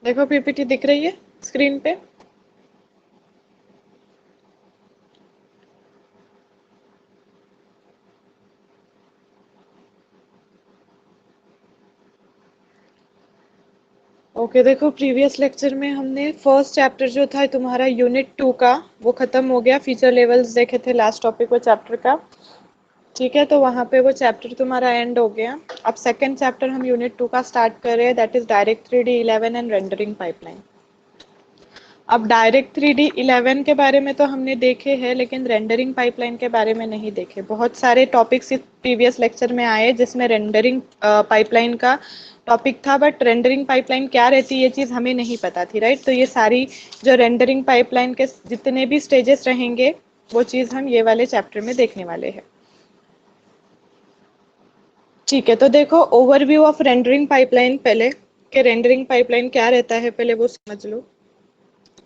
देखो पीपीटी दिख रही है स्क्रीन पे। ओके देखो प्रीवियस लेक्चर में हमने फर्स्ट चैप्टर जो था तुम्हारा यूनिट 2 का वो खत्म हो गया। फीचर लेवल्स देखे थे लास्ट टॉपिक वो चैप्टर का। ठीक है, तो वहाँ पे वो चैप्टर तुम्हारा एंड हो गया। अब सेकंड चैप्टर हम यूनिट 2 का स्टार्ट कर रहे हैं, that is direct 3D11 and rendering pipeline. अब डायरेक्ट 3D11 के बारे में तो हमने देखे हैं, लेकिन रेंडरिंग पाइपलाइन के बारे में नहीं देखे। बहुत सारे टॉपिक्स इस प्रीवियस लेक्चर में आए जिसमें रेंडरिंग पाइपलाइन का टॉपिक था, बट रेंडरिंग पाइपलाइन क्या रहती है ये चीज़ हमें नहीं पता थी, राइट। तो ये सारी जो रेंडरिंग पाइपलाइन के जितने भी स्टेजेस रहेंगे वो चीज़ हम ये वाले चैप्टर में देखने वाले हैं। ठीक है, तो देखो ओवरव्यू ऑफ रेंडरिंग पाइपलाइन, पहले कि रेंडरिंग पाइपलाइन क्या रहता है पहले वो समझ लो।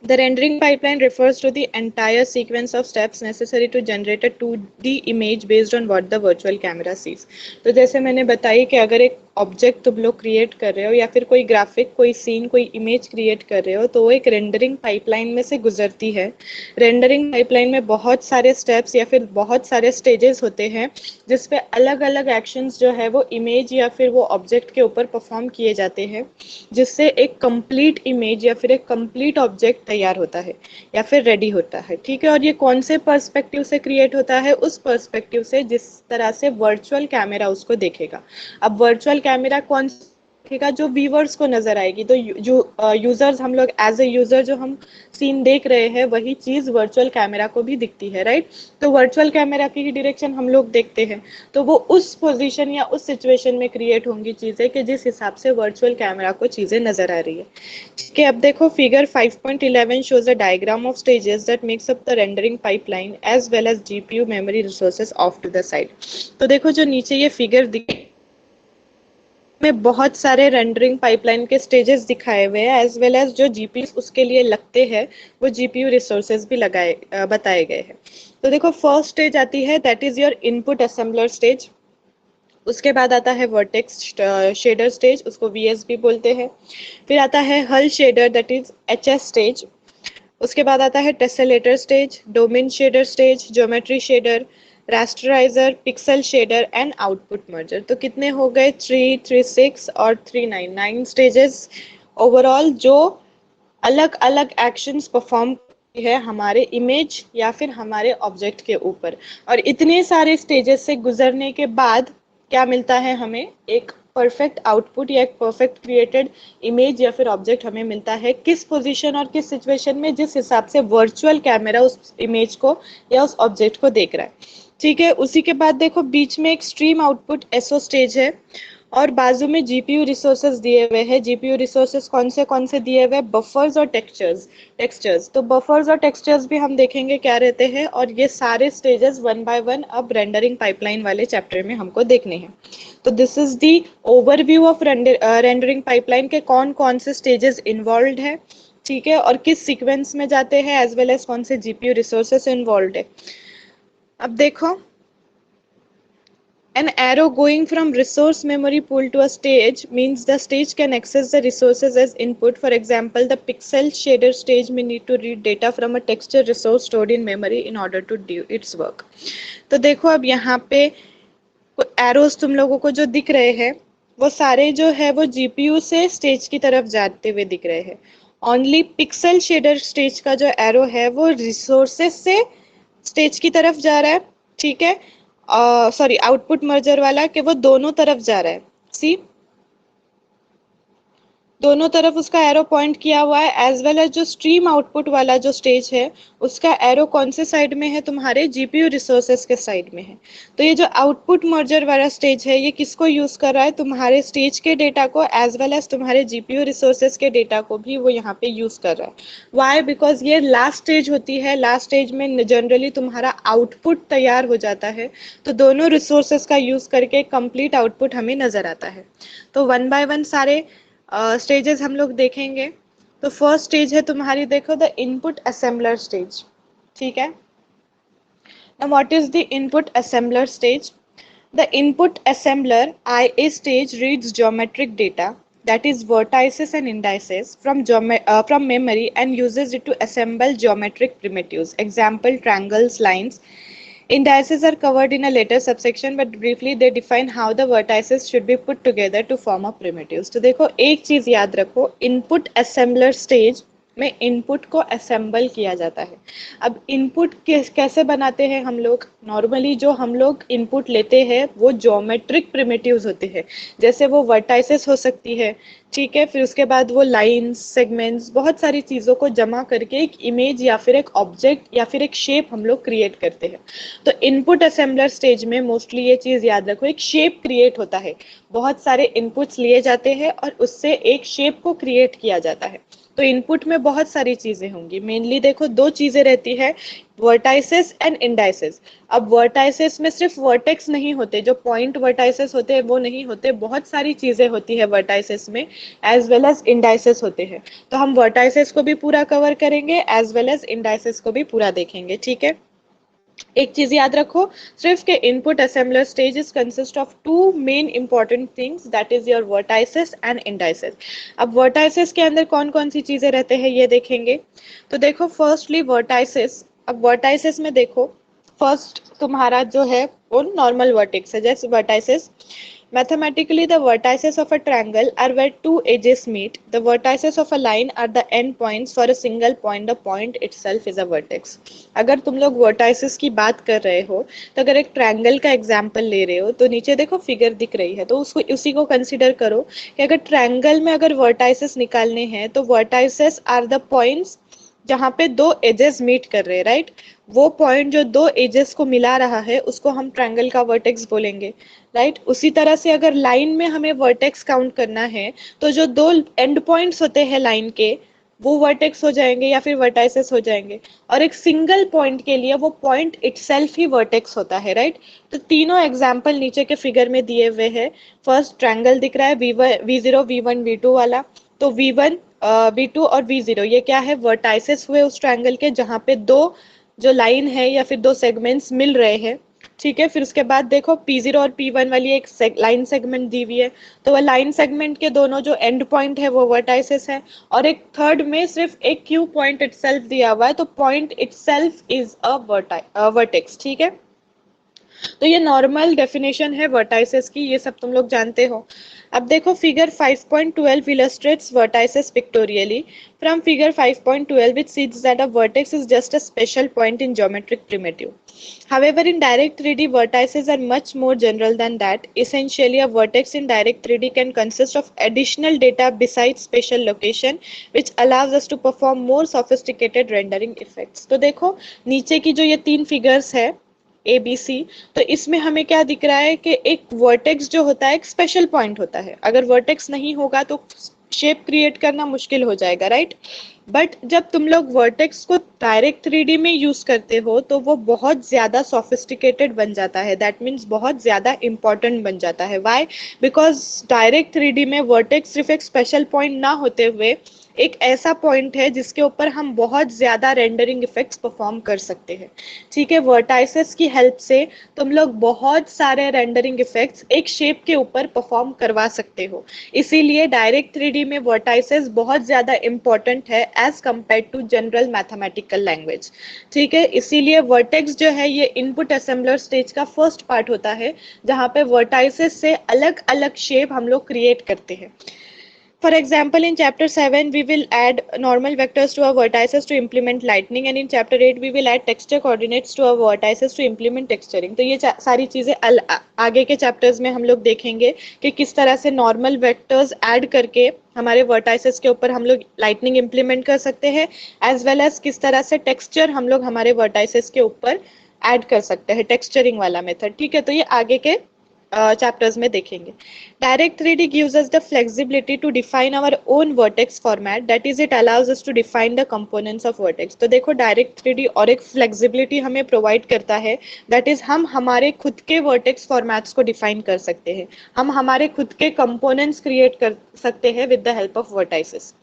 The rendering pipeline refers to the entire sequence of steps necessary to generate a 2D image based on what the virtual camera sees. तो जैसे मैंने बताई कि अगर एक ऑब्जेक्ट तुम लोग क्रिएट कर रहे हो या फिर कोई ग्राफिक, कोई सीन, कोई इमेज क्रिएट कर रहे हो तो वो एक रेंडरिंग पाइपलाइन में से गुजरती है। रेंडरिंग पाइपलाइन में बहुत सारे स्टेप्स या फिर बहुत सारे स्टेजेस होते हैं जिसपे अलग अलग एक्शंस जो है वो इमेज या फिर वो ऑब्जेक्ट के ऊपर परफॉर्म किए जाते हैं, जिससे एक कंप्लीट इमेज या फिर एक कंप्लीट ऑब्जेक्ट तैयार होता है या फिर रेडी होता है। ठीक है, और ये कौन से पर्सपेक्टिव से क्रिएट होता है? उस पर्सपेक्टिव से जिस तरह से वर्चुअल कैमरा उसको देखेगा। अब वर्चुअल कैमरा कौन देखेगा? जो व्यूवर्स को नजर आएगी। तो जो यूजर्स, हम लोग एज ए यूजर जो हम सीन देख रहे हैं वही चीज वर्चुअल कैमरा को भी दिखती है, राइट। तो वर्चुअल कैमरा की ही डायरेक्शन हम लोग देखते हैं, तो वो उस पोजीशन या उस सिचुएशन में क्रिएट होंगी चीजें कि जिस हिसाब से वर्चुअल कैमरा को चीजें नजर आ रही है। ठीक है, अब देखो figure 5.11 shows a diagram of stages that makes up the rendering pipeline as well as GPU memory resources off to the side। तो देखो जो नीचे ये फिगर दिख में बहुत सारे रेंडरिंग पाइपलाइन के स्टेजेस दिखाए हुए हैं, एज वेल एज जो जीपीयू उसके लिए लगते हैं वो जीपीयू रिसोर्सेज भी बताए गए हैं। तो देखो फर्स्ट स्टेज आती है, that is your input assembler stage. उसके बाद आता है वर्टेक्स शेडर स्टेज, उसको वीएसबी बोलते हैं। फिर आता है hull shader, that is HS stage. उसके बाद आता है tessellator stage, domain shader stage, geometry shader, rasterizer, pixel shader and output merger. तो कितने हो गए? 3, 6 और 3, 9 स्टेजेस ओवरऑल, जो अलग अलग एक्शंस परफॉर्म है हमारे इमेज या फिर हमारे ऑब्जेक्ट के ऊपर। और इतने सारे स्टेजेस से गुजरने के बाद क्या मिलता है हमें? एक परफेक्ट आउटपुट या एक परफेक्ट क्रिएटेड इमेज या फिर ऑब्जेक्ट हमें मिलता है किस पोजीशन और किस सिचुएशन में, जिस हिसाब से वर्चुअल कैमरा उस इमेज को या उस ऑब्जेक्ट को देख रहा है। ठीक है, उसी के बाद देखो बीच में एक स्ट्रीम आउटपुट एसओ स्टेज है और बाजू में जीपीयू रिसोर्सेज दिए हुए हैं। जीपीयू रिसोर्सेज कौन से दिए हुए हैं? बफर्स और टेक्सचर्स। तो बफर्स और टेक्सचर्स भी हम देखेंगे क्या रहते हैं, और ये सारे स्टेजेस वन बाय वन अब रेंडरिंग पाइपलाइन वाले चैप्टर में हमको देखने हैं। तो this is the overview of rendering pipeline के कौन कौन से स्टेजेस इन्वॉल्व है, ठीक है, और किस सीक्वेंस में जाते हैं, एज वेल एज कौन से जीपीयू रिसोर्सेस इन्वॉल्व है। अब देखो, an arrow going from resource memory pool to a stage means the stage can access the resources as input. For example, the pixel shader stage may need to read data from a texture resource stored in memory in order to do its work. तो देखो अब यहाँ पे arrows तुम लोगों को जो दिख रहे हैं वो सारे जो है वो जीपीयू से स्टेज की तरफ जाते हुए दिख रहे हैं। ओनली पिक्सल शेडर स्टेज का जो एरो है वो रिसोर्सेस से स्टेज की तरफ जा रहा है, ठीक है। सॉरी, आउटपुट मर्जर वाला कि वो दोनों तरफ जा रहा है। सी, दोनों तरफ उसका एरो पॉइंट किया हुआ है। एज वेल एज जो स्ट्रीम आउटपुट वाला जो स्टेज है उसका एरो कौन से साइड में है? तुम्हारे जीपीयू रिसोर्सेस के साइड में है। तो ये जो आउटपुट मर्जर वाला स्टेज है ये किसको यूज कर रहा है? तुम्हारे स्टेज के डेटा को एज वेल एज तुम्हारे जीपीयू रिसोर्सेस के डेटा को भी वो यहाँ पे यूज कर रहा है। वाई? बिकॉज ये लास्ट स्टेज होती है। लास्ट स्टेज में जनरली तुम्हारा आउटपुट तैयार हो जाता है, तो दोनों रिसोर्सेस का यूज करके कंप्लीट आउटपुट हमें नजर आता है। तो वन बाय वन सारे स्टेजेस हम लोग देखेंगे। तो फर्स्ट स्टेज है तुम्हारी, देखो, द इनपुट असेंबलर स्टेज। ठीक है, now what is the input assembler stage? The input assembler IA stage reads geometric data that is vertices and indices from memory and uses it to assemble geometric primitives. Example, triangles, lines. Indices are covered in a later subsection, but briefly they define how the vertices should be put together to form a primitives. तो देखो एक चीज याद रखो, input assembler stage में input को assemble किया जाता है। अब इनपुट कैसे बनाते हैं हम लोग? नॉर्मली जो हम लोग इनपुट लेते हैं वो ज्योमेट्रिक प्रिमिटिव्स होते हैं, जैसे वो वर्टाइसेस हो सकती है, ठीक है, फिर उसके बाद वो लाइंस, सेगमेंट्स, बहुत सारी चीज़ों को जमा करके एक इमेज या फिर एक ऑब्जेक्ट या फिर एक शेप हम लोग क्रिएट करते हैं। तो इनपुट असेंबलर स्टेज में मोस्टली ये चीज़ याद रखो, एक शेप क्रिएट होता है, बहुत सारे इनपुट्स लिए जाते हैं और उससे एक शेप को क्रिएट किया जाता है। तो इनपुट में बहुत सारी चीजें होंगी, मेनली देखो दो चीजें रहती है, वर्टाइसेस एंड इंडाइसेस। अब वर्टाइसेस में सिर्फ वर्टेक्स नहीं होते, जो पॉइंट वर्टाइसेस होते हैं वो नहीं होते, बहुत सारी चीजें होती है वर्टाइसेस में, एज वेल एज इंडाइसेस होते हैं। तो हम वर्टाइसेस को भी पूरा कवर करेंगे एज वेल एज इंडाइसेस को भी पूरा देखेंगे, ठीक है। एक चीज याद रखो, सिर्फ के input assembler stages consist of two main important things, that is your vertices and indices. अब वर्टाइसेस के अंदर कौन कौन सी चीजें रहते हैं ये देखेंगे। तो देखो फर्स्टली वर्टाइसेस। अब वर्टाइसेस में देखो, फर्स्ट तुम्हारा जो है वो नॉर्मल वर्टेक्स है, जैसे vertices. Mathematically, the vertices of a triangle are where two edges meet. The vertices of a line are the end points for a single point. The point itself is a vertex. अगर तुम लोग vertices की बात कर रहे हो, तो अगर एक ट्रायंगल का एग्जाम्पल ले रहे हो, तो नीचे देखो फिगर दिख रही है, तो उसको उसी को कंसिडर करो कि अगर ट्रायंगल में अगर vertices निकालने हैं, तो vertices are the points जहाँ पे दो एजेस मीट कर रहे हैं, राइट। वो पॉइंट जो दो एजेस को मिला रहा है उसको हम ट्रायंगल का वर्टेक्स बोलेंगे, राइट। उसी तरह से अगर लाइन में हमें वर्टेक्स काउंट करना है, तो जो दो एंड पॉइंट्स होते हैं लाइन के, वो वर्टेक्स हो जाएंगे या फिर वर्टाइसेस हो जाएंगे। और एक सिंगल पॉइंट के लिए वो पॉइंट इटसेल्फ ही वर्टेक्स होता है, राइट। तो तीनों एग्जाम्पल नीचे के फिगर में दिए हुए हैं। फर्स्ट ट्रायंगल दिख रहा है V0 V1 V2 वाला। तो V1 V2 और V0 ये क्या है? वर्टाइसेस हुए उस ट्रायंगल के जहाँ पे दो जो लाइन है या फिर दो सेगमेंट्स मिल रहे हैं, ठीक है। फिर उसके बाद देखो P0 और P1 वाली एक लाइन सेगमेंट दी हुई है, तो वह लाइन सेगमेंट के दोनों जो एंड पॉइंट है वो वर्टाइसेस है। और एक थर्ड में सिर्फ एक क्यू पॉइंट इटसेल्फ दिया हुआ है, तो point itself is a vertex, ठीक है। तो ये नॉर्मल डेफिनेशन है वर्टाइसेस की, ये सब तुम लोग जानते हो। अब देखो figure 5.12 illustrates vertices pictorially. From figure 5.12 it sees that a vertex is just a special point in geometric primitive. However, in direct 3D vertices are much more general than that. Essentially, a vertex in direct 3D can consist of additional data besides spatial location, which allows us to perform more sophisticated rendering effects. तो देखो नीचे की जो ये तीन figures है ABC, तो इसमें हमें क्या दिख रहा है कि एक वर्टेक्स जो होता है एक स्पेशल पॉइंट होता है। अगर वर्टेक्स नहीं होगा तो शेप क्रिएट करना मुश्किल हो जाएगा, राइट। बट जब तुम लोग वर्टेक्स को डायरेक्ट 3D में यूज करते हो तो वो बहुत ज्यादा सोफिस्टिकेटेड बन जाता है, दैट मीन्स बहुत ज्यादा इंपॉर्टेंट बन जाता है। वाई? बिकॉज डायरेक्ट 3D में वर्टेक्स सिर्फ एक स्पेशल पॉइंट ना होते हुए एक ऐसा पॉइंट है जिसके ऊपर हम बहुत ज्यादा रेंडरिंग इफेक्ट्स परफॉर्म कर सकते हैं, ठीक है। वर्टाइसेस की हेल्प से तुम लोग बहुत सारे रेंडरिंग इफेक्ट्स एक शेप के ऊपर परफॉर्म करवा सकते हो, इसीलिए डायरेक्ट 3D में वर्टाइसेस बहुत ज्यादा इंपॉर्टेंट है as compare to general mathematical language, ठीक है। इसीलिए वर्टेक्स जो है ये इनपुट असेंबलर स्टेज का फर्स्ट पार्ट होता है, जहाँ पे वर्टाइसेस से अलग अलग शेप हम लोग क्रिएट करते हैं। For example, in chapter 7, we will add normal vectors to our vertices to implement lightning, and in chapter 8, we will add texture coordinates to our vertices to implement texturing. तो ये सारी चीजें आगे के चैप्टर्स में हम लोग देखेंगे कि किस तरह से नॉर्मल वेक्टर्स ऐड करके हमारे वर्टाइसेस के ऊपर हम लोग लाइटनिंग इम्प्लीमेंट कर सकते हैं, एज वेल एज किस तरह से टेक्सचर हम लोग हमारे वर्टाइसेस के ऊपर ऐड कर सकते हैं, टेक्सचरिंग वाला मेथड, ठीक है। तो ये आगे के चैप्टर्स में देखेंगे। Direct 3D gives us the flexibility to define our own vertex format, that is it allows us to define the components of vertex. तो देखो डायरेक्ट 3D और एक फ्लेक्सिबिलिटी हमें प्रोवाइड करता है, दैट इज हम हमारे खुद के वर्टेक्स फॉर्मेट्स को डिफाइन कर सकते हैं, हम हमारे खुद के कंपोनेंट्स क्रिएट कर सकते हैं with the help of vertices.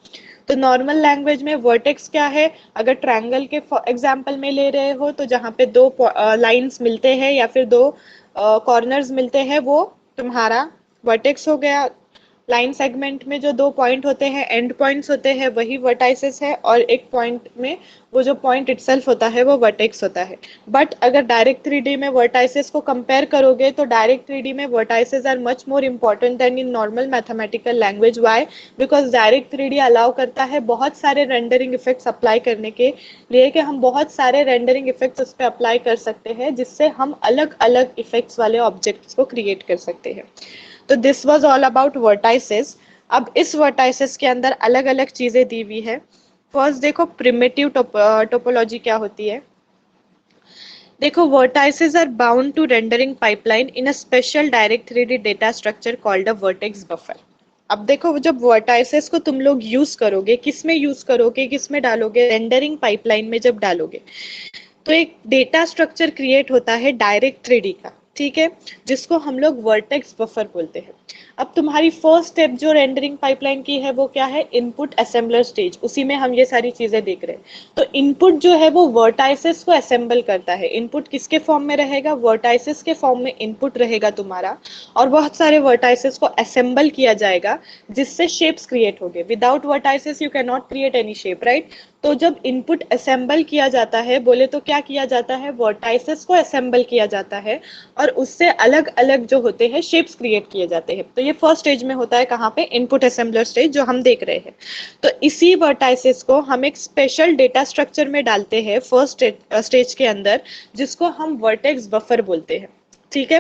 तो नॉर्मल लैंग्वेज में वर्टेक्स क्या है? अगर ट्रायंगल के एग्जांपल में ले रहे हो तो जहाँ पे दो लाइंस मिलते हैं या फिर दो कॉर्नर्स मिलते हैं वो तुम्हारा वर्टेक्स हो गया। लाइन सेगमेंट में जो 2 पॉइंट होते हैं, एंड पॉइंट्स होते हैं, वही वर्टाइसेस है, और एक पॉइंट में वो जो पॉइंट इटसेल्फ होता है वो वर्टेक्स होता है। बट अगर डायरेक्ट 3D में वर्टाइसेस को कंपेयर करोगे तो डायरेक्ट 3D में vertices are much more important than in normal mathematical language. Why? Because direct 3D allow करता है बहुत सारे रेंडरिंग इफेक्ट्स अप्लाई करने के लिए, कि हम बहुत सारे रेंडरिंग इफेक्ट्स उस पर अप्लाई कर सकते हैं, जिससे हम अलग अलग इफेक्ट्स वाले ऑब्जेक्ट्स को क्रिएट कर सकते हैं। तो this was all about vertices. अब इस वर्टाइसेस के अंदर अलग अलग चीजें दी हुई है। फर्स्ट देखो प्रिमिटिव टोपोलॉजी क्या होती है। देखो vertices are bound to rendering pipeline in a special direct 3D data structure called a vertex buffer. अब देखो जब वर्टाइसेस को तुम लोग यूज करोगे, किस में यूज करोगे, किस में डालोगे, रेंडरिंग पाइपलाइन में जब डालोगे तो एक डेटा स्ट्रक्चर क्रिएट होता है डायरेक्ट 3D का, ठीक है, जिसको हम लोग वर्टेक्स बफर बोलते हैं। अब तुम्हारी फर्स्ट स्टेप जो रेंडरिंग पाइपलाइन की है वो क्या है, इनपुट असेंबलर स्टेज, उसी में हम ये सारी चीजें देख रहे हैं। तो इनपुट जो है वो वर्टाइसेस को असेंबल करता है। इनपुट किसके फॉर्म में रहेगा, वर्टाइसेस के फॉर्म में इनपुट रहेगा तुम्हारा, और बहुत सारे वर्टाइसेस को असेंबल किया जाएगा जिससे शेप्स क्रिएट होंगे। Without vertices you can not create any shape, right. तो जब इनपुट असेंबल किया जाता है, बोले तो क्या किया जाता है, वर्टाइसेस को असेंबल किया जाता है और उससे अलग अलग जो होते हैं शेप्स क्रिएट किए जाते हैं। तो ये फर्स्ट स्टेज में होता है, कहाँ पे, इनपुट असेंबलर स्टेज जो हम देख रहे हैं। तो इसी वर्टाइसेस को हम एक स्पेशल डेटा स्ट्रक्चर में डालते हैं फर्स्ट स्टेज के अंदर, जिसको हम वर्टेक्स बफर बोलते हैं, ठीक है।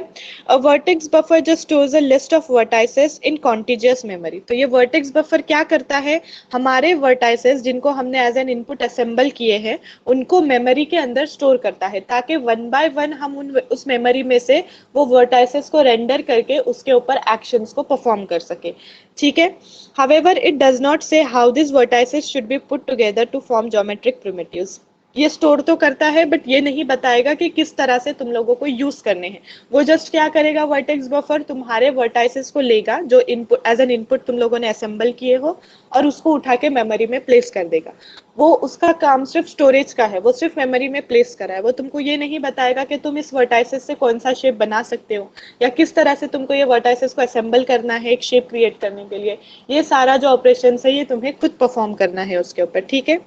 अ vertex buffer just stores a list of vertices in contiguous memory. तो ये वर्टेक्स बफर क्या करता है, हमारे वर्टाइसेस जिनको हमने एज एन इनपुट असेंबल किए हैं उनको मेमोरी के अंदर स्टोर करता है, ताकि वन बाय वन हम उस मेमोरी में से वो वर्टाइसेस को रेंडर करके उसके ऊपर एक्शंस को परफॉर्म कर सके, ठीक है। However it does not say how this vertices should be put together to form geometric primitives. ये स्टोर तो करता है बट ये नहीं बताएगा कि किस तरह से तुम लोगों को यूज करने हैं। वो जस्ट क्या करेगा, वर्टेक्स बफर तुम्हारे वर्टाइसेस को लेगा जो इनपुट एज एन इनपुट तुम लोगों ने असेंबल किए हो, और उसको उठा के मेमोरी में प्लेस कर देगा। वो उसका काम सिर्फ स्टोरेज का है, वो सिर्फ मेमोरी में प्लेस करा है। वो तुमको ये नहीं बताएगा कि तुम इस वर्टाइसेस से कौन सा शेप बना सकते हो, या किस तरह से तुमको ये वर्टाइसेस को असेंबल करना है एक शेप क्रिएट करने के लिए। ये सारा जो ऑपरेशन है ये तुम्हें खुद परफॉर्म करना है उसके ऊपर, ठीक है।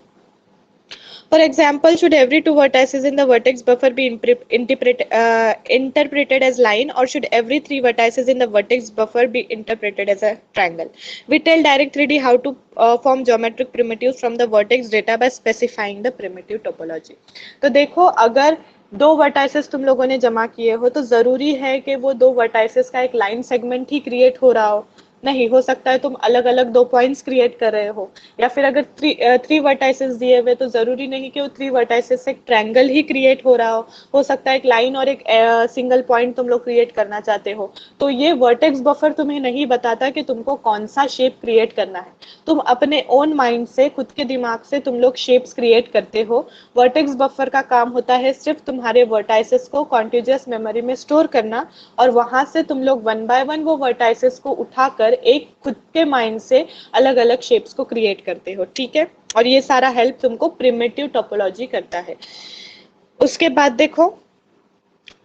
For example, should every two vertices in the vertex buffer be interpreted as line, or should every three vertices in the vertex buffer be interpreted as a triangle? We tell Direct 3D how to form geometric primitives from the vertex data by specifying the primitive topology. तो देखो अगर दो vertices तुम लोगों ने जमा किए हो तो जरूरी है कि वो दो वर्टाइसेस का एक लाइन सेगमेंट ही क्रिएट हो रहा हो, नहीं हो सकता है तुम अलग अलग दो पॉइंट्स क्रिएट कर रहे हो। या फिर अगर थ्री वर्टाइसेस दिए हुए तो जरूरी नहीं कि वो थ्री वर्टाइसेस से एक ट्रायंगल ही क्रिएट हो रहा हो सकता है एक लाइन और एक सिंगल पॉइंट तुम लोग क्रिएट करना चाहते हो। तो ये वर्टेक्स बफर तुम्हें नहीं बताता कि तुमको कौन सा शेप क्रिएट करना है, तुम अपने ओन माइंड से, खुद के दिमाग से तुम लोग शेप्स क्रिएट करते हो। वर्टेक्स बफर का काम होता है सिर्फ तुम्हारे वर्टाइसेस को कॉन्टिजियस मेमोरी में स्टोर करना, और वहां से तुम लोग वन बाय वन वो वर्टाइसेस को उठाकर एक खुद के माइंड से अलग अलग शेप्स को क्रिएट करते हो, ठीक है। और ये सारा हेल्प तुमको प्रिमिटिव टोपोलॉजी करता है। उसके बाद देखो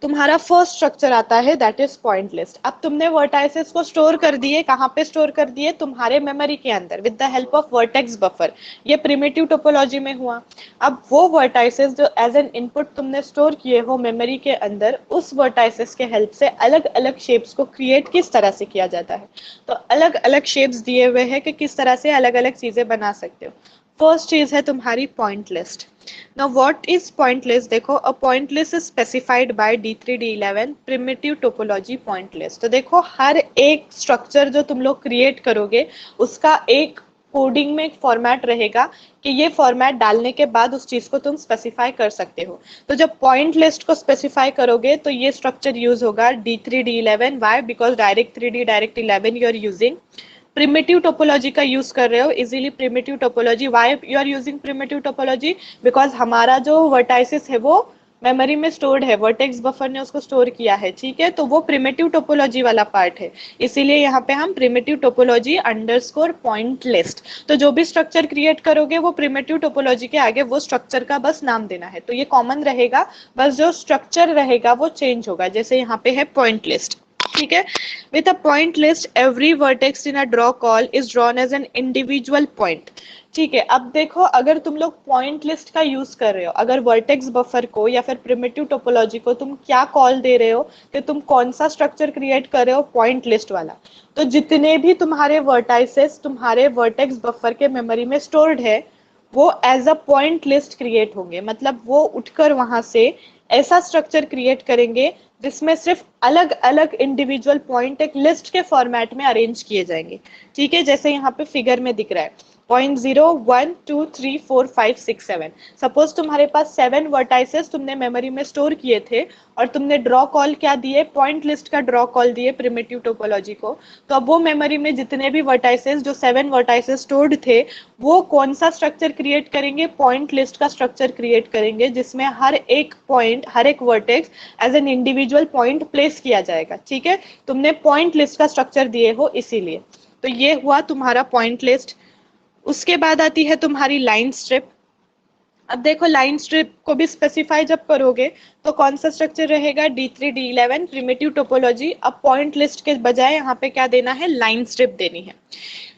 तुम्हारा फर्स्ट स्ट्रक्चर आता है दैट इज पॉइंट लिस्ट। अब तुमने वर्टाइसेस को स्टोर कर दिए, कहाँ पे स्टोर कर दिए, तुम्हारे मेमोरी के अंदर with the help of vertex buffer. ये प्रिमिटिव टोपोलॉजी में हुआ। अब वो वर्टाइसेस जो एज एन इनपुट तुमने स्टोर किए हो मेमोरी के अंदर, उस वर्टाइसेस के हेल्प से अलग अलग शेप्स को क्रिएट किस तरह से किया जाता है। तो अलग अलग शेप्स दिए हुए हैं कि किस तरह से अलग अलग चीजें बना सकते हो। फर्स्ट चीज है तुम्हारी point list. Now what is point list? देखो a point list is specified by D3 D11 primitive topology point list। तो देखो हर एक स्ट्रक्चर जो तुम लोग क्रिएट करोगे उसका एक कोडिंग में एक फॉर्मेट रहेगा कि ये फॉर्मेट डालने के बाद उस चीज को तुम स्पेसिफाई कर सकते हो। तो जब पॉइंट लिस्ट को स्पेसिफाई करोगे तो ये स्ट्रक्चर यूज होगा D3 D11। Why? Because direct 3D direct 11 you are using primitive topology का यूज कर रहे हो, easily primitive topology. Why you are using primitive topology? Because हमारा जो वर्टाइसेस है वो मेमोरी में स्टोर्ड है, वर्टेक्स बफर ने उसको स्टोर किया है, ठीक है। तो वो प्रिमिटिव टोपोलॉजी वाला पार्ट है, इसीलिए यहाँ पे हम primitive topology underscore point list. तो जो भी स्ट्रक्चर क्रिएट करोगे वो प्रिमिटिव टोपोलॉजी के आगे वो स्ट्रक्चर का बस नाम देना है। तो ये कॉमन रहेगा, बस जो स्ट्रक्चर रहेगा वो चेंज होगा। जैसे यहाँ पे है पॉइंट लिस्ट, ठीक है। With a point list every vertex in a draw call is drawn as an individual point. ठीक है, अब देखो अगर तुम लोग पॉइंट लिस्ट का यूज कर रहे हो, अगर वर्टेक्स बफर को या फिर प्रिमिटिव टोपोलॉजी को तुम क्या कॉल दे रहे हो कि तुम कौन सा स्ट्रक्चर क्रिएट कर रहे हो, पॉइंट लिस्ट वाला, तो जितने भी तुम्हारे वर्टाइसेस तुम्हारे वर्टेक्स बफर के मेमोरी में स्टोर्ड है वो as a point list create होंगे। मतलब वो उठकर वहां से ऐसा स्ट्रक्चर क्रिएट करेंगे जिसमें सिर्फ अलग अलग इंडिविजुअल पॉइंट एक लिस्ट के फॉर्मेट में अरेंज किए जाएंगे। ठीक है, जैसे यहाँ पे फिगर में दिख रहा है 0.0 1 2 3 4 5 6 7। सपोज तुम्हारे पास 7 वर्टाइसेस तुमने मेमोरी में स्टोर किए थे और तुमने ड्रॉ कॉल क्या दिए, पॉइंट लिस्ट का ड्रॉ कॉल दिए प्रिमिटिव टोपोलॉजी को। तो अब वो मेमोरी में जितने भी वर्टाइसेस, जो 7 वर्टाइसेस स्टोर्ड थे, वो कौन सा स्ट्रक्चर क्रिएट करेंगे, पॉइंट लिस्ट का स्ट्रक्चर क्रिएट करेंगे जिसमें हर एक पॉइंट, हर एक vertex as an individual point place किया जाएगा। ठीक है, तुमने पॉइंट लिस्ट का स्ट्रक्चर दिए हो इसीलिए। तो ये हुआ तुम्हारा पॉइंट लिस्ट। उसके बाद आती है तुम्हारी लाइन स्ट्रिप। अब देखो लाइन स्ट्रिप को भी स्पेसिफाई जब करोगे तो कौन सा स्ट्रक्चर रहेगा, D3 D11 प्रिमिटिव टोपोलॉजी। अब पॉइंट लिस्ट के बजाय यहाँ पे क्या देना है, लाइन स्ट्रिप देनी है।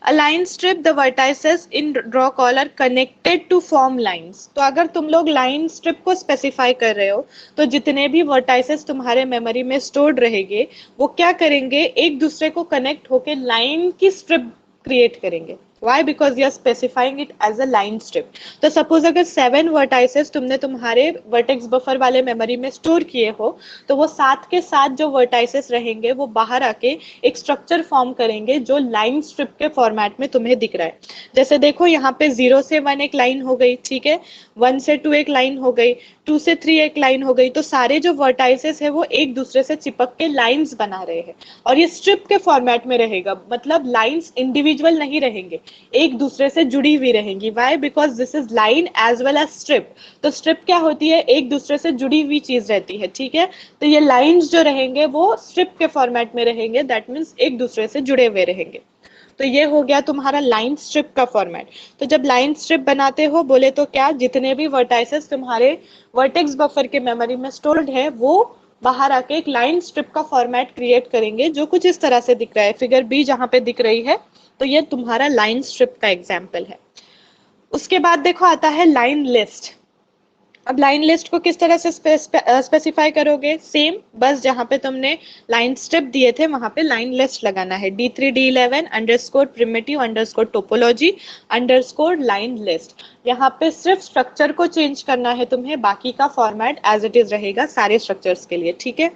A line strip, the vertices in draw call are connected to form lines। तो अगर तुम लोग लाइन स्ट्रिप को स्पेसिफाई कर रहे हो तो जितने भी वर्टाइसेस तुम्हारे मेमोरी में स्टोर्ड रहेंगे वो क्या करेंगे, एक दूसरे को कनेक्ट होके लाइन की स्ट्रिप क्रिएट करेंगे। Why? Because you are specifying it as a line strip। तो सपोज अगर 7 वर्टाइसेस तुमने तुम्हारे वर्टेक्स बफर वाले मेमोरी में स्टोर किए हो तो वो साथ के साथ जो वर्टाइसेस रहेंगे वो बाहर आके एक स्ट्रक्चर फॉर्म करेंगे जो लाइन स्ट्रिप के फॉर्मेट में तुम्हें दिख रहा है। जैसे देखो यहाँ पे 0 से 1 एक लाइन हो गई, ठीक है, 1 से 2 एक लाइन हो गई, 2 से 3 एक लाइन हो गई। तो सारे जो वर्टाइसेस है वो एक दूसरे से चिपक के लाइंस बना रहे हैं और ये स्ट्रिप के फॉर्मेट में रहेगा। मतलब लाइंस इंडिविजुअल नहीं रहेंगे, एक दूसरे से जुड़ी हुई रहेंगी। Why? Because this is line as well as strip. तो स्ट्रिप क्या होती है, एक दूसरे से जुड़ी हुई चीज रहती है। ठीक है, तो ये लाइंस जो रहेंगे वो स्ट्रिप के फॉर्मेट में रहेंगे, दैट मीन्स एक दूसरे से जुड़े हुए रहेंगे। तो ये हो गया तुम्हारा लाइन स्ट्रिप का फॉर्मेट। तो जब लाइन स्ट्रिप बनाते हो बोले तो क्या, जितने भी वर्टाइसेस तुम्हारे वर्टेक्स बफर के मेमोरी में स्टोर्ड है वो बाहर आके एक लाइन स्ट्रिप का फॉर्मेट क्रिएट करेंगे जो कुछ इस तरह से दिख रहा है, फिगर बी जहां पे दिख रही है। तो ये तुम्हारा लाइन स्ट्रिप का एग्जाम्पल है। उसके बाद देखो आता है लाइन लिस्ट। अब लाइन लिस्ट को किस तरह से स्पेसिफाई करोगे, सेम, बस जहां पे तुमने लाइन स्ट्रिप दिए थे वहां पे लाइन लिस्ट लगाना है। D3 D11 underscore primitive underscore topology underscore line list. यहाँ पे सिर्फ स्ट्रक्चर को चेंज करना है तुम्हें, बाकी का फॉर्मेट एज इट इज रहेगा सारे स्ट्रक्चर्स के लिए। ठीक है,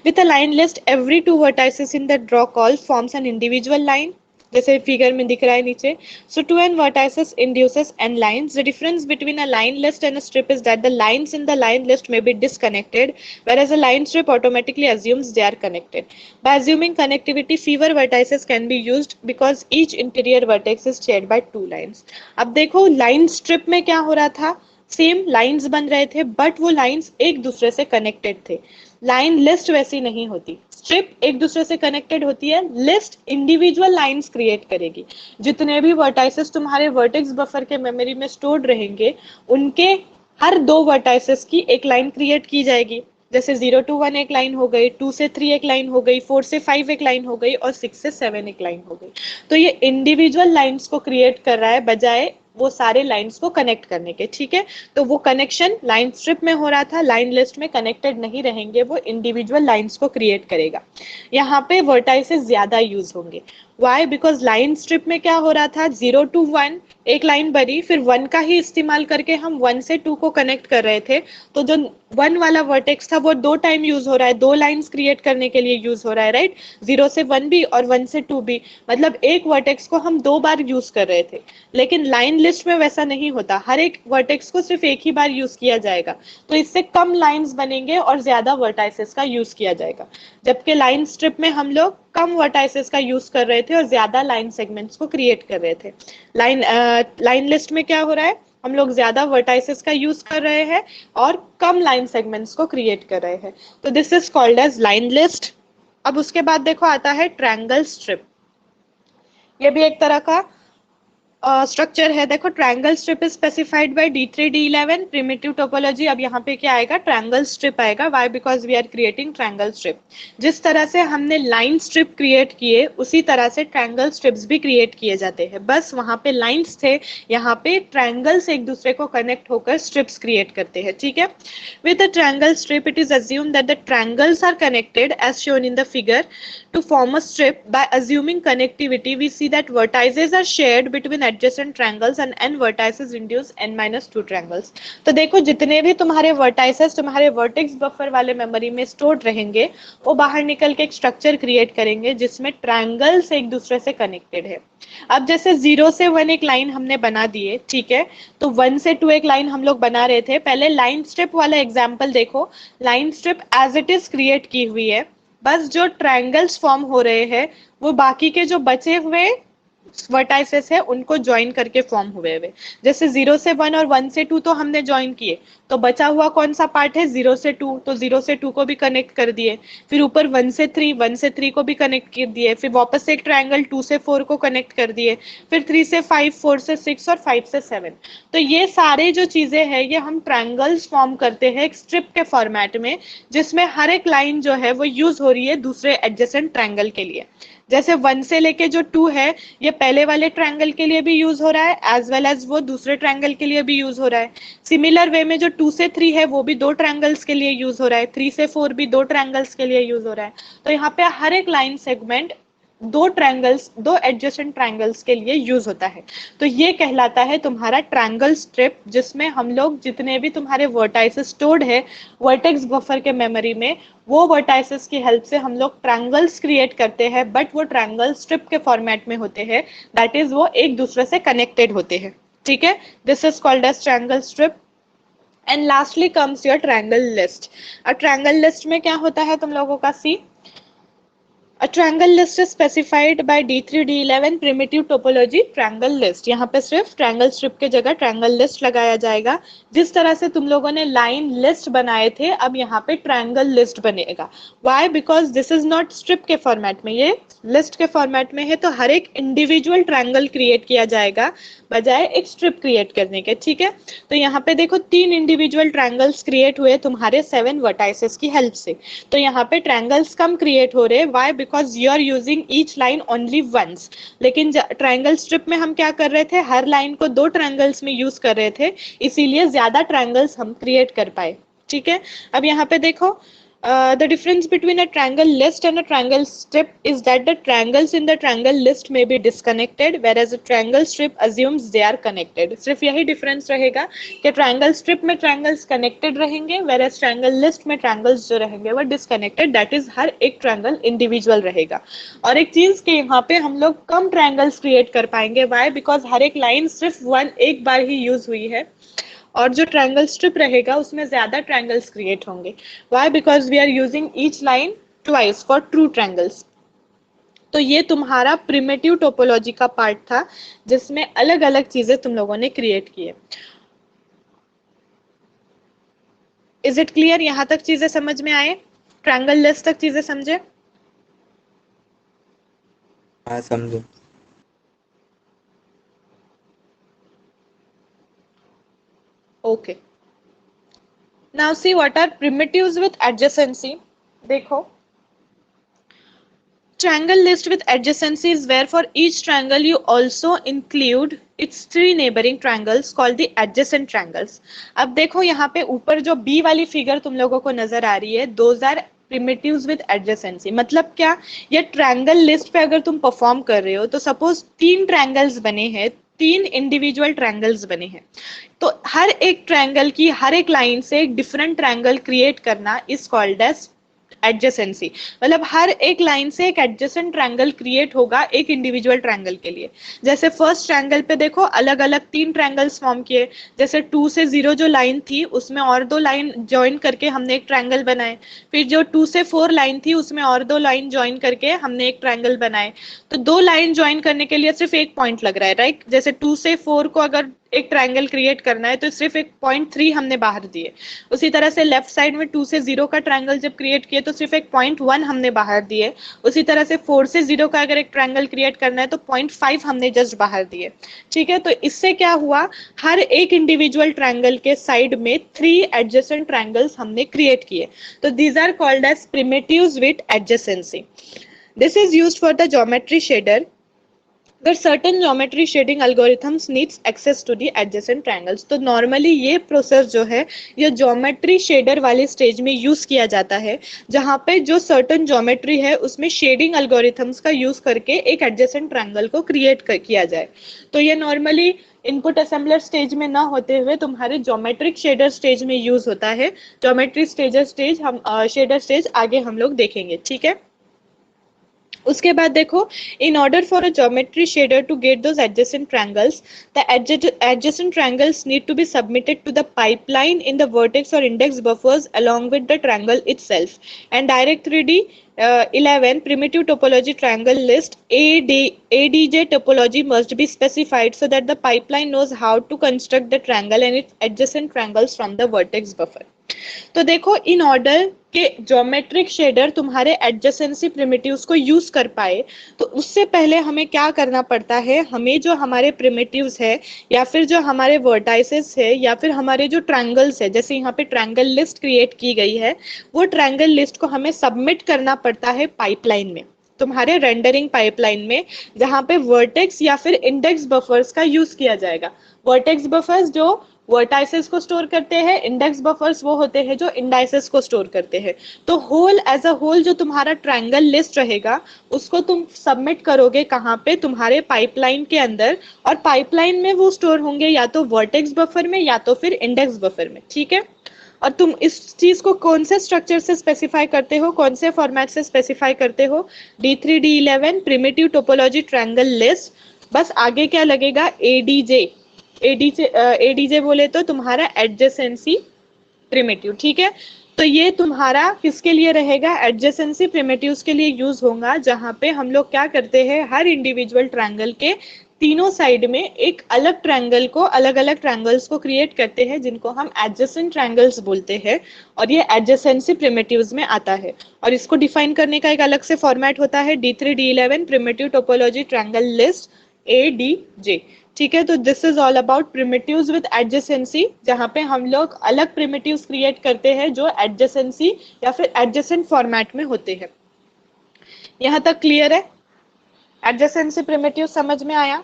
with a line list every 2 vertices in the draw call forms an individual line, जैसे फिगर में दिख रहा है नीचे। So two n vertices induces n lines. The difference between a line list and a strip is that the lines in the line list may be disconnected, whereas a line strip automatically assumes they are connected. By assuming connectivity, fewer vertices can be used because each interior vertex is shared by 2 lines. अब देखो line strip में क्या हो रहा था, same lines बन रहे थे बट वो लाइंस एक दूसरे से कनेक्टेड थे। लाइन लिस्ट वैसी नहीं होती, स्ट्रिप एक दूसरे से कनेक्टेड होती है, लिस्ट इंडिविजुअल लाइंस क्रिएट करेगी। जितने भी वर्टाइसेस तुम्हारे वर्टेक्स बफर के मेमोरी में स्टोर्ड रहेंगे उनके हर 2 वर्टाइसेस की एक लाइन क्रिएट की जाएगी। जैसे 0 to 1 एक लाइन हो गई, 2 से 3 एक लाइन हो गई, 4 से 5 एक लाइन हो गई और 6 से 7 एक लाइन हो गई। तो ये इंडिविजुअल लाइंस को क्रिएट कर रहा है बजाय वो सारे लाइंस को कनेक्ट करने के। ठीक है, तो वो कनेक्शन लाइन स्ट्रिप में हो रहा था, लाइन लिस्ट में कनेक्टेड नहीं रहेंगे, वो इंडिविजुअल लाइंस को क्रिएट करेगा। यहाँ पे वर्टाइसेस ज्यादा यूज होंगे। वाई? बिकॉज लाइन स्ट्रिप में क्या हो रहा था, 0 to 1 एक लाइन बनी, फिर 1 का ही इस्तेमाल करके हम 1 से 2 को कनेक्ट कर रहे थे। तो जो 1 वाला वर्टेक्स था वो 2 टाइम यूज हो रहा है, 2 लाइंस क्रिएट करने के लिए यूज हो रहा है, राइट। 0 से 1 भी और 1 से 2 भी, मतलब एक वर्टेक्स को हम 2 बार यूज कर रहे थे। लेकिन लाइन लिस्ट में वैसा नहीं होता, हर एक वर्टेक्स को सिर्फ एक ही बार यूज किया जाएगा, तो इससे कम लाइंस बनेंगे और ज्यादा वर्टाइसेस का यूज किया जाएगा। जबकि लाइन स्ट्रिप में हम लोग कम वर्टाइसेस का यूज कर रहे थे और ज्यादा लाइन सेगमेंट्स को क्रिएट कर रहे थे। लाइन लिस्ट में क्या हो रहा है, हम लोग ज्यादा वर्टाइसेस का यूज कर रहे हैं और कम लाइन सेगमेंट्स को क्रिएट कर रहे हैं। तो this is called as line list. अब उसके बाद देखो आता है ट्रायंगल स्ट्रिप। ये भी एक तरह का स्ट्रक्चर है, देखो triangle strip is specified by D3 D11 primitive topology. अब यहाँ पे क्या आएगा, ट्रायंगल स्ट्रिप आएगा। Why, because we are creating triangle strip. जिस तरह से हमने लाइन स्ट्रिप क्रिएट किए उसी तरह से ट्रायंगल स्ट्रिप्स भी क्रिएट किए जाते हैं, बस वहां पे लाइंस थे, यहाँ पे ट्रायंगल्स एक दूसरे को कनेक्ट होकर स्ट्रिप्स क्रिएट करते हैं, ठीक है। With a triangle strip it is assume that the triangles are connected as shown in the figure. To form a strip, by assuming connectivity, we see that vertices are shared between adjacent triangles and n vertices induce n minus 2 triangles. तो देखो जितने भी तुम्हारे vertices तुम्हारे vertex buffer वाले memory में stored रहेंगे वो बाहर निकल के एक स्ट्रक्चर क्रिएट करेंगे जिसमें ट्रायंगल्स एक दूसरे से कनेक्टेड है। अब जैसे 0 से 1 एक लाइन हमने बना दिए, ठीक है, तो 1 से 2 एक लाइन हम लोग बना रहे थे। पहले लाइन स्ट्रिप वाला एग्जाम्पल देखो, line strip as it is create की हुई है, बस जो ट्रायंगल्स फॉर्म हो रहे हैं वो बाकी के जो बचे हुए वर्टाइसेस है उनको ज्वाइन करके फॉर्म हुए हुए। जैसे 0 से 1 और 1 से 2 तो हमने ज्वाइन किए, तो बचा हुआ कौन सा पार्ट है, 0 से 2, तो 0 से 2 को भी कनेक्ट कर दिए। फिर ऊपर 1 से 3, 1 से 3 को भी कनेक्ट कर दिए। फिर वापस से एक ट्रायंगल 2 से 4 को कनेक्ट कर दिए। फिर 3 से 5, 4 से 6 और 5 से 7। तो ये सारे जो चीजें हैं ये हम ट्रायंगल्स फॉर्म करते हैं एक स्ट्रिप के फॉर्मेट में, जिसमें हर एक लाइन जो है वो यूज हो रही है दूसरे एडजेसेंट ट्रायंगल के लिए। जैसे 1 से लेके जो 2 है ये पहले वाले ट्रायंगल के लिए भी यूज हो रहा है एज वेल एज वो दूसरे ट्रायंगल के लिए भी यूज हो रहा है। सिमिलर वे में जो 2 से 3 है वो भी 2 ट्रायंगल्स के लिए यूज हो रहा है, 3 से 4 भी 2 ट्रायंगल्स के लिए यूज हो रहा है। तो यहाँ पे हर एक line segment 2 triangles, 2 adjacent triangles के लिए यूज होता है। तो ये कहलाता है तुम्हारा ट्रायंगल स्ट्रिप, जिसमें हम लोग जितने भी तुम्हारे वर्टाइसेस स्टोर्ड है वर्टेक्स बफर के मेमोरी में, वो वर्टाइसेस की हेल्प से हम लोग ट्रायंगल्स क्रिएट करते हैं, बट वो ट्रायंगल स्ट्रिप के फॉर्मेट में होते हैं, दैट इज वो एक दूसरे से कनेक्टेड होते हैं, ठीक है। This is called as triangle strip. And lastly comes your triangle list. अब ट्रायंगल लिस्ट में क्या होता है तुम लोगों का, सी A triangle list is specified by D3 D11 primitive topology triangle list। यहाँ पे सिर्फ ट्रायंगल स्ट्रिप के जगह ट्रायंगल लिस्ट लगाया जाएगा। जिस तरह से तुम लोगों ने लाइन लिस्ट बनाए थे अब यहाँ पे ट्रायंगल लिस्ट बनेगा। Why? Because this is not strip के फॉर्मेट में, ये लिस्ट के फॉर्मेट में है, तो हर एक इंडिविजुअल ट्रायंगल क्रिएट किया जाएगा बजाय एक स्ट्रिप क्रिएट करने के, ठीक है। तो यहाँ पे देखो 3 इंडिविजुअल ट्रायंगल्स क्रिएट हुए तुम्हारे 7 वर्टाइसेस की हेल्प से। तो यहाँ पे ट्रायंगल्स कम क्रिएट हो रहे, why, because you are using each line only once. लेकिन ट्रायंगल स्ट्रिप में हम क्या कर रहे थे, हर लाइन को 2 ट्रायंगल्स में यूज कर रहे थे, इसीलिए ज्यादा ट्रायंगल्स हम क्रिएट कर पाए, ठीक है। अब यहाँ पे देखो the difference between a triangle list and a triangle strip is that the triangles in the triangle list may be disconnected whereas a triangle strip assumes they are connected। सिर्फ यही difference रहेगा कि triangle strip में triangles connected रहेंगे whereas triangle list में triangles जो रहेंगे वो disconnected, that is हर एक triangle individual रहेगा। और एक चीज कि यहाँ पे हम लोग कम triangles create कर पाएंगे, why? Because हर एक line सिर्फ एक बार ही यूज हुई है, और जो ट्रायंगल स्ट्रिप रहेगा उसमें ज्यादा ट्रायंगल्स क्रिएट होंगे। Why? Because we are using each line twice for two triangles. तो ये तुम्हारा प्रिमिटिव टोपोलॉजी का पार्ट था जिसमें अलग अलग चीजें तुम लोगों ने क्रिएट किए। Is it clear? यहां तक चीजें समझ में आए? ट्रायंगल लिस्ट तक चीजें समझे? हाँ समझो। Okay. Now see what are primitives with adjacency. देखो, triangle list with adjacency is where for each triangle you also include its 3 neighboring triangles called the adjacent triangles। अब देखो यहाँ पे ऊपर जो B वाली फिगर तुम लोगों को नजर आ रही है, those are primitives with adjacency। मतलब क्या, ये ट्रायंगल लिस्ट पे अगर तुम परफॉर्म कर रहे हो तो सपोज 3 ट्रायंगल्स बने हैं, 3 इंडिविजुअल ट्रायंगल्स बने हैं, तो हर एक ट्रायंगल की हर एक लाइन से एक डिफरेंट ट्रायंगल क्रिएट करना इज कॉल्ड एज एडजेसेंसी। मतलब हर एक लाइन से एक एडजेसेंट ट्रायंगल क्रिएट होगा एक इंडिविजुअल ट्रायंगल के लिए। जैसे फर्स्ट ट्रायंगल पे देखो अलग अलग 3 ट्रायंगल्स फॉर्म किए, जैसे 2 से 0 जो लाइन थी उसमें और 2 लाइन ज्वाइन करके हमने एक ट्रायंगल बनाए। फिर जो 2 से 4 लाइन थी उसमें और 2 लाइन ज्वाइन करके हमने एक ट्रायंगल बनाए। तो 2 लाइन ज्वाइन करने के लिए सिर्फ एक पॉइंट लग रहा है, राइट। जैसे 2 से 4 को अगर एक ट्रायंगल क्रिएट करना है तो सिर्फ एक 0.3 हमने बाहर दिए। उसी तरह से लेफ्ट साइड में 2 से 0 का ट्रायंगल जब क्रिएट किया ये तो सिर्फ एक 0.1 हमने बाहर दिए। उसी तरह से 4 से 0 का अगर एक ट्रायंगल क्रिएट करना है तो 0.5 हमने जस्ट बाहर दिए। ठीक है, तो इससे क्या हुआ, हर एक इंडिविजुअल ट्रायंगल के साइड में 3 एडजेसेंट ट्रायंगल्स हमने क्रिएट किए। तो these are called as primitives with adjacency. This is used for the geometry shader where certain geometry shading algorithms needs access to the adjacent triangles। तो normally ये process जो है ये geometry shader वाले stage में use किया जाता है, जहाँ पे जो सर्टन ज्योमेट्री है उसमें शेडिंग algorithms का यूज करके एक एडजेसेंट ट्रायंगल को क्रिएट किया जाए। तो ये नॉर्मली इनपुट असेंबलर स्टेज में ना होते हुए तुम्हारे ज्योमेट्रिक शेडर स्टेज में यूज होता है। ज्योमेट्री शेडर स्टेज आगे हम लोग देखेंगे। ठीक है, उसके बाद देखो, in order for a geometry shader to get those adjacent triangles, the adjacent triangles need to be submitted to the pipeline in the vertex or index buffers along with the triangle itself, and direct 3D 11 primitive topology triangle list ADJ topology must be specified so that the pipeline knows how to construct the triangle and its adjacent triangles from the vertex buffer। तो देखो, in order के geometric shader तुम्हारे adjacency primitives को use कर पाए तो उससे पहले हमें क्या करना पड़ता है, हमें जो हमारे प्रिमिटिव्स है या फिर जो हमारे वर्टाइसेस है या फिर हमारे जो ट्रायंगल्स है, जैसे यहाँ पे ट्रायंगल लिस्ट क्रिएट की गई है, वो ट्रायंगल लिस्ट को हमें सबमिट करना पड़ता है पाइपलाइन में, तुम्हारे रेंडरिंग पाइपलाइन में, जहाँ पे वर्टेक्स या फिर इंडेक्स बफर्स का यूज किया जाएगा। वर्टेक्स बफर्स जो वर्टाइसेस को स्टोर करते हैं, इंडेक्स बफर्स वो होते हैं जो इंडाइसेस को स्टोर करते हैं। तो होल एज अ होल जो तुम्हारा ट्रायंगल लिस्ट रहेगा उसको तुम सबमिट करोगे कहाँ पे, तुम्हारे पाइपलाइन के अंदर, और पाइपलाइन में वो स्टोर होंगे या तो वर्टेक्स बफर में या तो फिर इंडेक्स बफर में। ठीक है, और तुम इस चीज को कौन से स्ट्रक्चर से स्पेसिफाई करते हो, कौन से फॉर्मेट से स्पेसिफाई करते हो, D3 D11 primitive topology triangle list. बस आगे क्या लगेगा, एडीजे बोले तो तुम्हारा एडजेसेंसी प्रिमिटिव। ठीक है, तो ये तुम्हारा किसके लिए रहेगा, एडजेसेंसी प्रिमिटिव्स के लिए यूज होगा, जहां पे हम लोग क्या करते हैं, हर इंडिविजुअल ट्रायंगल के तीनों साइड में एक अलग ट्रायंगल को, अलग अलग ट्रायंगल्स को क्रिएट करते हैं जिनको हम एडजेसेंट ट्रायंगल्स बोलते हैं, और ये एडजेसेंसी प्रिमिटिव्स में आता है। और इसको डिफाइन करने का एक अलग से फॉर्मेट होता है, D3 D11 primitive topology triangle list ADJ। ठीक है, तो this is all about primitives with adjacency, जहाँ पे हम लोग अलग प्रिमिटिव्स क्रिएट करते हैं जो एडजेसेंसी या फिर एडजेसेंट फॉर्मेट में होते हैं। यहाँ तक क्लियर है? एडजेसेंसी प्रिमिटिव समझ में आया?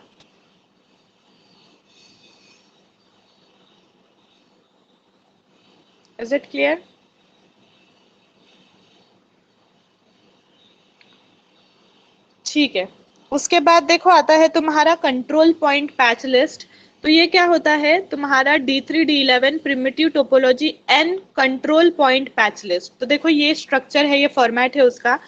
Is it clear? ठीक है, उसके बाद देखो आता है तुम्हारा कंट्रोल पॉइंट पैच लिस्ट। तो ये क्या होता है, तुम्हारा D3 D11 primitive topology N control point patch list. तो देखो ये स्ट्रक्चर है, ये फॉर्मेट है उसका।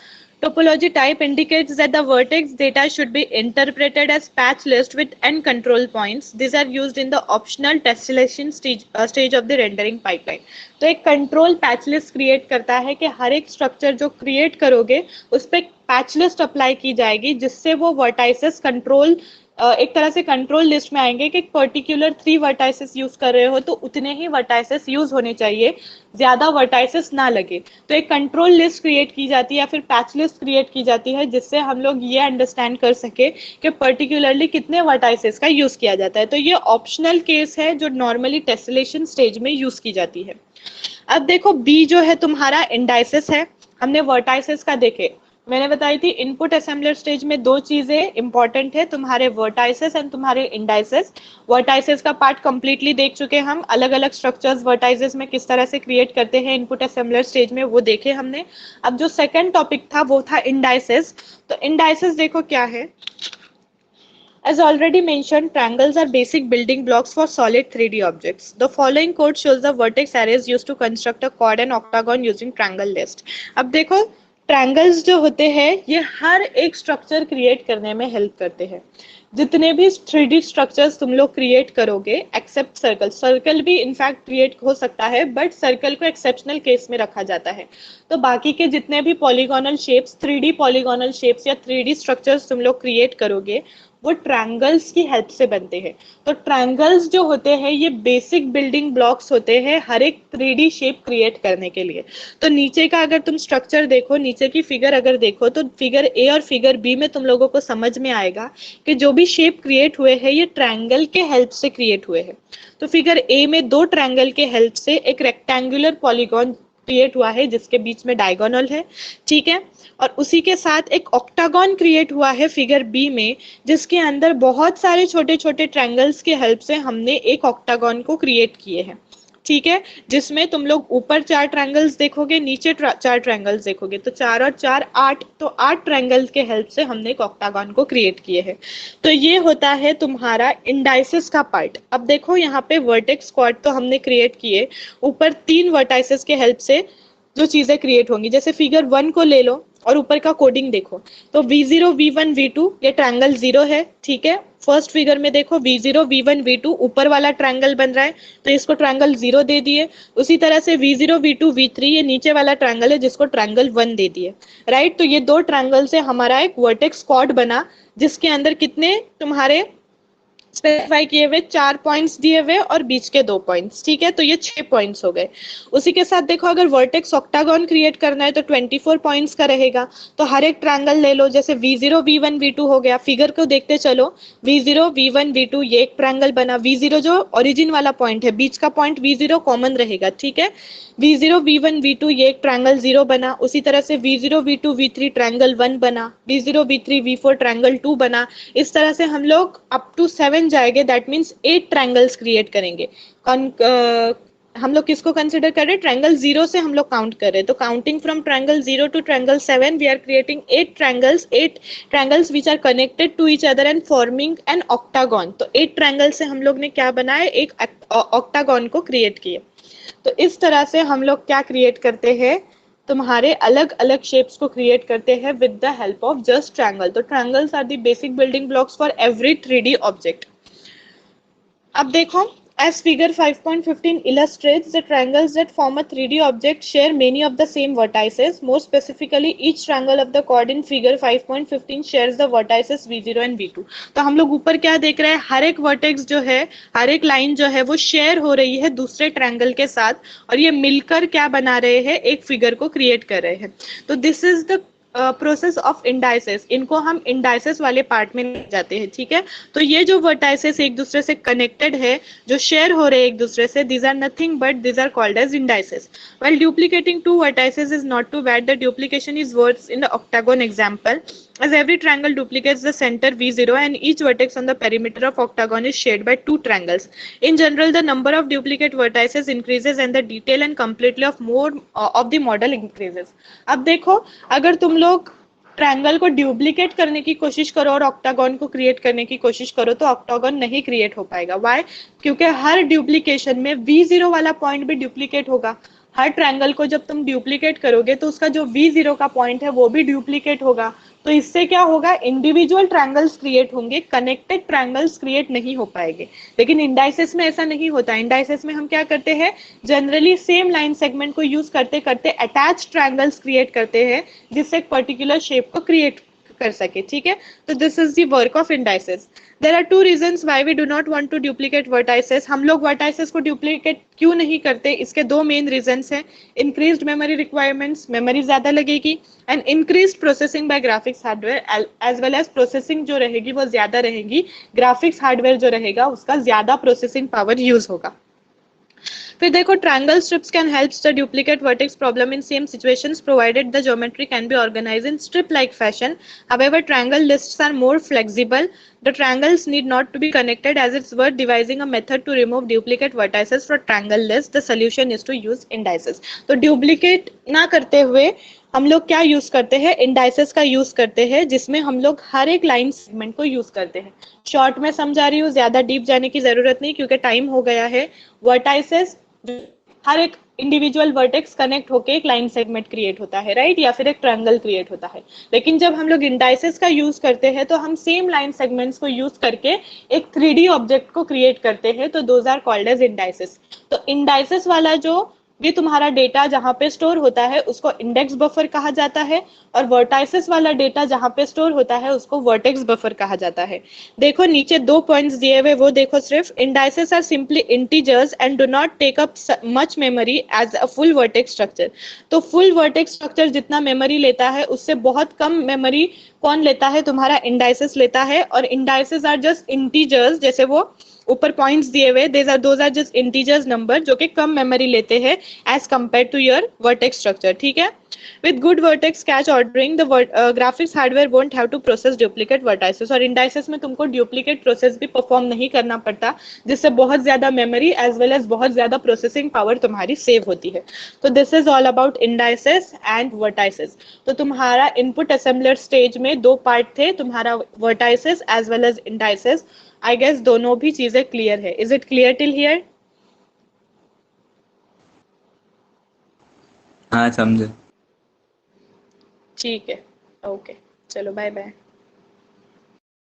Topology type indicates that the vertex data should be interpreted as patch list with n control points. These are used in the optional tessellation stage of the rendering pipeline. तो एक control patch list create करता है कि हर एक structure जो create करोगे उस पर पैच लिस्ट अप्लाई की जाएगी, जिससे वो वर्टाइसेस कंट्रोल एक तरह से कंट्रोल लिस्ट में आएंगे कि पर्टिकुलर 3 वर्टाइसेस यूज कर रहे हो तो उतने ही वर्टाइसेस यूज होने चाहिए, ज्यादा वर्टाइसेस ना लगे। तो एक कंट्रोल लिस्ट क्रिएट की जाती है या फिर पैच लिस्ट क्रिएट की जाती है, जिससे हम लोग ये अंडरस्टैंड कर सके कि पर्टिकुलरली कितने वर्टाइसेस का यूज किया जाता है। तो ये ऑप्शनल केस है जो नॉर्मली टेसलेशन स्टेज में यूज की जाती है। अब देखो बी जो है तुम्हारा इंडाइसेस है। हमने वर्टाइसेस का देखे, मैंने बताई थी इनपुट असेंबलर स्टेज में 2 चीजें इंपॉर्टेंट है, तुम्हारे वर्टाइसेस एंड तुम्हारे इंडाइसेस। वर्टाइसेस का पार्ट कंप्लीटली देख चुके हम, अलग अलग स्ट्रक्चर्स वर्टाइसेस में किस तरह से क्रिएट करते हैं इनपुट असेंबलर स्टेज में, वो देखे हमने। अब जो सेकंड टॉपिक था वो था इंडाइसेस। तो इंडाइसेस देखो क्या है। As already mentioned, triangles are basic building blocks for solid 3D objects. The following code shows the vertex arrays used to construct a quad and octagon using triangle list. अब देखो triangles जो होते हैं ये हर एक स्ट्रक्चर क्रिएट करने में help करते हैं। जितने भी 3D स्ट्रक्चर्स तुम लोग क्रिएट करोगे एक्सेप्ट सर्कल, सर्कल भी इनफैक्ट क्रिएट हो सकता है बट सर्कल को एक्सेप्शनल केस में रखा जाता है। तो बाकी के जितने भी polygonal shapes, 3D polygonal shapes या 3D स्ट्रक्चर्स तुम लोग क्रिएट करोगे वो ट्रायंगल्स की हेल्प से बनते हैं। तो ट्रायंगल्स जो होते हैं ये बेसिक बिल्डिंग ब्लॉक्स होते हैं हर एक 3D शेप क्रिएट करने के लिए। तो नीचे का अगर तुम स्ट्रक्चर देखो, नीचे की फिगर अगर देखो, तो फिगर ए और फिगर बी में तुम लोगों को समझ में आएगा कि जो भी शेप क्रिएट हुए हैं ये ट्रायंगल के हेल्प से क्रिएट हुए हैं। तो फिगर ए में दो ट्रायंगल के हेल्प से एक रेक्टेंगुलर पॉलीगॉन क्रिएट हुआ है जिसके बीच में डायगोनल है, ठीक है। और उसी के साथ एक ऑक्टागन क्रिएट हुआ है फिगर बी में, जिसके अंदर बहुत सारे छोटे छोटे ट्रायंगल्स के हेल्प से हमने एक ऑक्टागन को क्रिएट किए हैं, ठीक है। जिसमें तुम लोग ऊपर 4 ट्रायंगल्स देखोगे, नीचे 4 ट्रायंगल्स देखोगे, तो 4 और 4 8, तो 8 ट्रायंगल्स के हेल्प से हमने एक ऑक्टागन को क्रिएट किए हैं। तो ये होता है तुम्हारा इंडाइसेस का पार्ट। अब देखो यहाँ पे वर्टेक्स क्वाड तो हमने क्रिएट किए, ऊपर 3 वर्टाइसेस के हेल्प से जो चीजें क्रिएट होंगी, जैसे फिगर 1 को ले लो और ऊपर का कोडिंग देखो, तो V0 V1 V2 ये ट्रायंगल 0 है, ठीक है। फर्स्ट फिगर में देखो V0 V1 V2 ऊपर वाला ट्रायंगल बन रहा है, तो इसको ट्रायंगल 0 दे दिए। उसी तरह से V0 V2 V3 ये नीचे वाला ट्रायंगल है जिसको ट्रायंगल 1 दे दिए, राइट। तो ये दो ट्रायंगल से हमारा एक वर्टेक्स क्वाड बना, जिसके अंदर कितने तुम्हारे स्पेसिफाई किए हुए 4 पॉइंट्स दिए हुए और बीच के 2 पॉइंट्स, ठीक है। तो ये 6 पॉइंट्स हो गए। उसी के साथ देखो अगर वर्टेक्स ऑक्टागन क्रिएट करना है तो 24 पॉइंट्स का रहेगा। तो हर एक ट्रायंगल ले लो, जैसे V0 V1 V2 हो गया, फिगर को देखते चलो, V0 V1 V2 ये एक ट्रायंगल बना। V0 जो ओरिजिन वाला पॉइंट है, बीच का पॉइंट V0 कॉमन रहेगा, ठीक है। V0 V1 V2 ये एक ट्रायंगल 0 बना। उसी तरह से V0 V2 V3 ट्रायंगल 1 बना, V0 V3 V4 ट्रायंगल 2 बना। इस तरह से हम लोग अप टू 7 जाएंगे, दैट मीन्स 8 ट्रायंगल्स क्रिएट करेंगे। हम लोग किसको कंसिडर कर रहे हैं? ट्रायंगल 0 से हम लोग काउंट कर रहे हैं। तो counting from triangle 0 to triangle 7 we are creating 8 triangles which are connected to each other and forming an octagon. तो 8 ट्रायंगल से हम लोग ने क्या बनाया? एक ऑक्टागन को क्रिएट किया। तो इस तरह से हम लोग क्या क्रिएट करते हैं? तुम्हारे अलग अलग शेप्स को क्रिएट करते हैं with the help of just triangle. तो triangles are the basic building blocks for every 3D object. अब देखो, as figure 5.15 illustrates, the triangles that form a 3D object share many of the same vertices. More specifically, each triangle of the chord in figure 5.15 shares the vertices V0 and V2. तो हम लोग ऊपर क्या देख रहे हैं? हर एक vertex जो है, हर एक लाइन जो है वो शेयर हो रही है दूसरे ट्रायंगल के साथ, और ये मिलकर क्या बना रहे हैं? एक फिगर को क्रिएट कर रहे हैं। तो this is the process of indices. इनको हम इंडाइसेस वाले पार्ट में ले जाते हैं, ठीक है। तो ये जो वर्टाइसेस एक दूसरे से कनेक्टेड है, जो शेयर हो रहे हैं एक दूसरे से, these are nothing but these are called as indices. While duplicating two vertices is not too bad, the duplication is worse in the octagon example, as every triangle duplicates the center V0 and each vertex on the perimeter of octagon is shared by two triangles. In general, the number of duplicate vertices increases and the detail and completely of more of the model increases. अब देखो, अगर तुम लोग triangle को duplicate करने की कोशिश करो और ऑक्टागन को क्रिएट करने की कोशिश करो तो ऑक्टागन नहीं क्रिएट हो पाएगा। व्हाई? क्योंकि हर डुप्लीकेशन में V0 वाला पॉइंट भी डुप्लीकेट होगा। हर ट्रायंगल को जब तुम डुप्लीकेट करोगे तो उसका जो V0 का पॉइंट है वो भी डुप्लीकेट होगा। तो इससे क्या होगा? इंडिविजुअल ट्रायंगल्स क्रिएट होंगे, कनेक्टेड ट्रायंगल्स क्रिएट नहीं हो पाएंगे। लेकिन इंडाइसेस में ऐसा नहीं होता। इंडाइसेस में हम क्या करते हैं? जनरली सेम लाइन सेगमेंट को यूज करते करते अटैच ट्रायंगल्स क्रिएट करते हैं जिससे एक पर्टिकुलर शेप को क्रिएट कर सके, ठीक है। तो this is the work of indices. There are two reasons why we do not want to duplicate vertices. हम लोग vertices को duplicate क्यों नहीं करते? इसके दो मेन reasons हैं। Increased memory requirements, memory ज़्यादा लगेगी, and increased processing by graphics hardware as well as processing जो रहेगी वो ज़्यादा रहेगी। graphics hardware जो रहेगा उसका ज़्यादा processing power use होगा। फिर देखो, triangle strips can help the duplicate vertex problem in same situations provided the geometry can be organized in strip like fashion. However triangle lists are more flexible. The triangles need not to be connected as it's worth devising a method to remove duplicate vertices from triangle list. The solution is to use indices. तो duplicate ना करते हुए हम लोग क्या use करते हैं? Indices का यूज करते हैं, जिसमें हम लोग हर एक लाइन सेगमेंट को यूज करते हैं। शॉर्ट में समझा रही हूँ, ज्यादा डीप जाने की जरूरत नहीं क्योंकि टाइम हो गया है। वर्टाइसेस, हर एक इंडिविजुअल वर्टेक्स कनेक्ट होके एक लाइन सेगमेंट क्रिएट होता है, राइट, या फिर एक ट्रायंगल क्रिएट होता है। लेकिन जब हम लोग इंडाइसेस का यूज करते हैं तो हम सेम लाइन सेगमेंट्स को यूज करके एक 3D ऑब्जेक्ट को क्रिएट करते हैं, तो those are called as indices. तो इंडाइसेस वाला जो ये तुम्हारा डेटा जहाँ पे स्टोर होता है उसको इंडेक्स बफर कहा जाता है, और वर्टाइसिस वाला डेटा जहाँ पे स्टोर होता है उसको वर्टेक्स बफर कहा जाता है। देखो नीचे 2 पॉइंट्स दिए हुए, वो देखो सिर्फ, indices are simply integers and do not take up much memory as a full vertex structure. तो फुल वर्टेक्स स्ट्रक्चर जितना मेमोरी लेता है उससे बहुत कम मेमोरी कौन लेता है, तुम्हारा इंडाइसेस लेता है। और इंडाइसेस आर जस्ट इंटीजर्स, जैसे वो ऊपर पॉइंट्स दिए हुए, those are just integers number जो कि कम मेमोरी लेते हैं as compare to your vertex structure, ठीक है। With good vertex cache ordering the graphics hardware won't have to process duplicate vertices, और इंडाइसेस में तुमको डुप्लीकेट प्रोसेस भी परफॉर्म नहीं करना पड़ता, जिससे बहुत ज्यादा मेमोरी एज वेल एज बहुत ज्यादा प्रोसेसिंग पावर तुम्हारी सेव होती है। तो this is all about indices and vertices. तो तुम्हारा इनपुट असेंबलर स्टेज में 2 पार्ट थे, तुम्हारा vertices as well as indices. I guess दोनों भी चीजें क्लियर है। Is it clear till here? हाँ समझे। ठीक है, ओके, चलो बाय बाय।